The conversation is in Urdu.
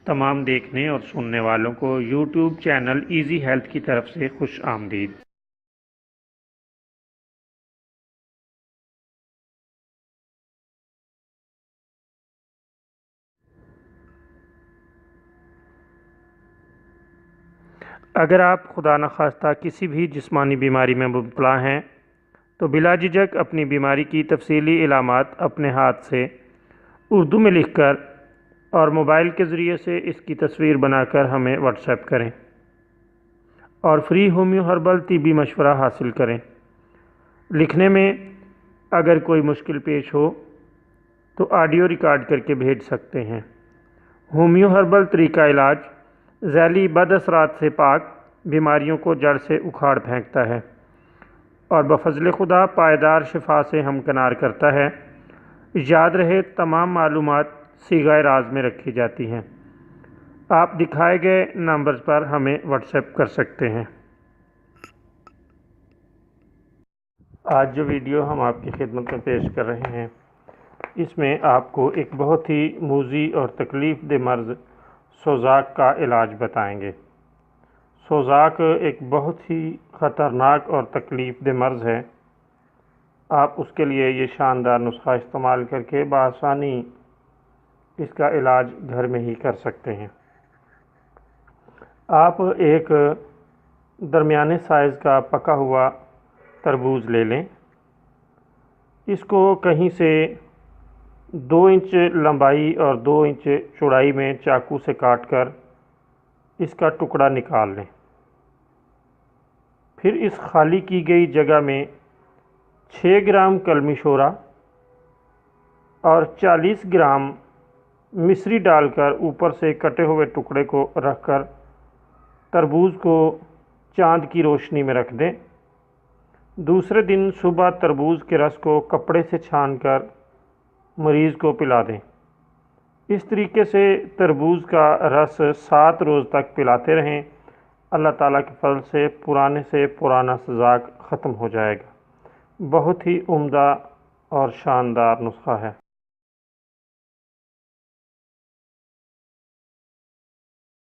تمام دیکھنے اور سننے والوں کو یوٹیوب چینل ایزی ہیلتھ کی طرف سے خوش آمدید۔ اگر آپ خدا نخواستہ کسی بھی جسمانی بیماری میں مبتلا ہیں تو بلا جھجک اپنی بیماری کی تفصیلی علامات اپنے ہاتھ سے اردو میں لکھ کر اور موبائل کے ذریعے سے اس کی تصویر بنا کر ہمیں واٹس ایپ کریں اور فری ہومیو ہربل طبی مشورہ حاصل کریں۔ لکھنے میں اگر کوئی مشکل پیش ہو تو آڈیو ریکارڈ کر کے بھیج سکتے ہیں۔ ہومیو ہربل طریقہ علاج ذیلی بد اثرات سے پاک بیماریوں کو جڑ سے اکھاڑ پھینکتا ہے اور بفضل خدا پائیدار شفا سے ہمکنار کرتا ہے۔ یاد رہے تمام معلومات صیغہ راز میں رکھی جاتی ہیں۔ آپ دکھائے گئے نمبرز پر ہمیں واٹس ایپ کر سکتے ہیں۔ آج جو ویڈیو ہم آپ کی خدمت میں پیش کر رہے ہیں اس میں آپ کو ایک بہت ہی موذی اور تکلیف دہ مرض سوزاک کا علاج بتائیں گے۔ سوزاک ایک بہت ہی خطرناک اور تکلیف دہ مرض ہے۔ آپ اس کے لیے یہ شاندار نسخہ استعمال کر کے بآسانی اس کا علاج گھر میں ہی کر سکتے ہیں۔ آپ ایک درمیانے سائز کا پکا ہوا تربوز لے لیں۔ اس کو کہیں سے 2 انچ لمبائی اور 2 انچ چوڑائی میں چاقو سے کاٹ کر اس کا ٹکڑا نکال لیں۔ پھر اس خالی کی گئی جگہ میں 6 گرام کلمی شورا اور 40 گرام مصری ڈال کر اوپر سے کٹے ہوئے ٹکڑے کو رکھ کر تربوز کو چاند کی روشنی میں رکھ دیں۔ دوسرے دن صبح تربوز کے رس کو کپڑے سے چھان کر مریض کو پلا دیں۔ اس طریقے سے تربوز کا رس 7 روز تک پلاتے رہیں۔ اللہ تعالیٰ کے فضل سے پرانے سے پرانا سوزاک ختم ہو جائے گا۔ بہت ہی عمدہ اور شاندار نسخہ ہے۔